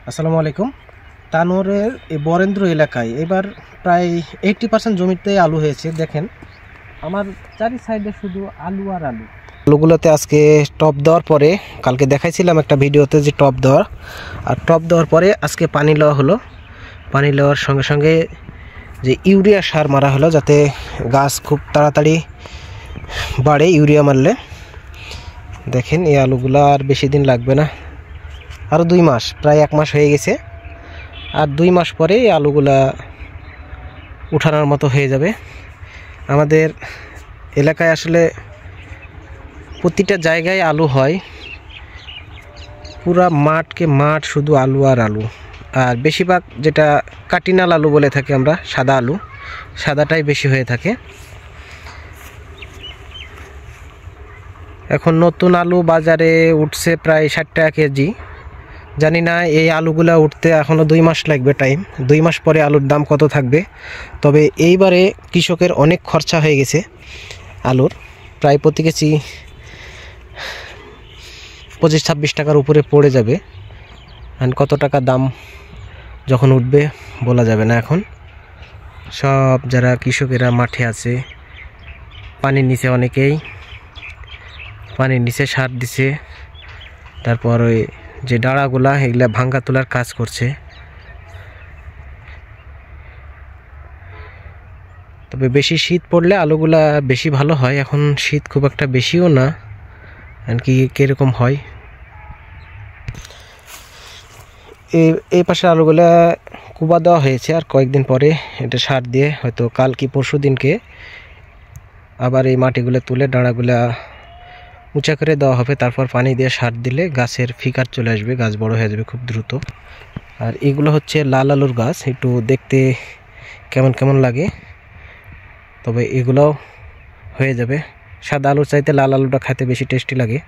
আসসালামু আলাইকুম। তানোরের এই বরেন্দ্র এলাকায় এবার প্রায় 80% জমিতে আলু হয়েছে। দেখেন আমার চারি সাইডে শুধু আলু আর আলু। আলুগুলোতে আজকে টপ দেওয়ার পরে, কালকে দেখাইছিলাম একটা ভিডিওতে যে টপ দেওয়া, আর টপ দেওয়ার পরে আজকে পানি দেওয়া হলো। পানি দেওয়ার সঙ্গে সঙ্গে যে ইউরিয়া সার মারা হলো, যাতে গাছ খুব তাড়াতাড়ি বাড়ে ইউরিয়া মারলে। দেখেন এই আলুগুলো আর বেশি দিন লাগবে না, আরও 2 মাস, প্রায় 1 মাস হয়ে গেছে। আর 2 মাস পরে এই আলুগুলা উঠানোর মতো হয়ে যাবে। আমাদের এলাকায় আসলে প্রতিটা জায়গায় আলু হয়, পুরা মাঠকে মাঠ শুধু আলু আর আলু। আর বেশিরভাগ যেটা কাটিনাল আলু বলে থাকি আমরা, সাদা আলু, সাদাটাই বেশি হয়ে থাকে। এখন নতুন আলু বাজারে উঠছে প্রায় 60 টাকা কেজি। জানি না এই আলুগুলা উঠতে এখনও 2 মাস লাগবে টাইম। 2 মাস পরে আলুর দাম কত থাকবে। তবে এইবারে কৃষকের অনেক খরচা হয়ে গেছে আলুর, প্রায় প্রতি কেজি 25-26 টাকার উপরে পড়ে যাবে। আর কত টাকা দাম যখন উঠবে বলা যাবে না। এখন সব যারা কৃষকেরা মাঠে আছে, পানির নিচে, অনেকেই পানির নিচে সার দিছে, তারপর ওই যে ডাঁড়াগুলা এগুলা ভাঙ্গা তোলার কাজ করছে। তবে বেশি শীত পড়লে আলুগুলা বেশি ভালো হয়। এখন শীত খুব একটা বেশিও না, আর কি কীরকম হয়। এই পাশে আলুগুলা কুবা দেওয়া হয়েছে, আর কয়েকদিন পরে এটা সার দিয়ে হয়তো কাল কি পরশু দিনকে আবার এই মাটিগুলো তুলে ডাঁড়াগুলা উঁচা করে দেওয়া হবে। তারপর পানি দিয়ে সার দিলে গাছের ফিকার চলে আসবে, গাছ বড় হয়ে যাবে খুব দ্রুত। আর এগুলো হচ্ছে লাল আলুর গাছ, একটু দেখতে কেমন কেমন লাগে, তবে এগুলোও হয়ে যাবে। সাদা আলুর চাইতে লাল আলুটা খেতে বেশি টেস্টি লাগে।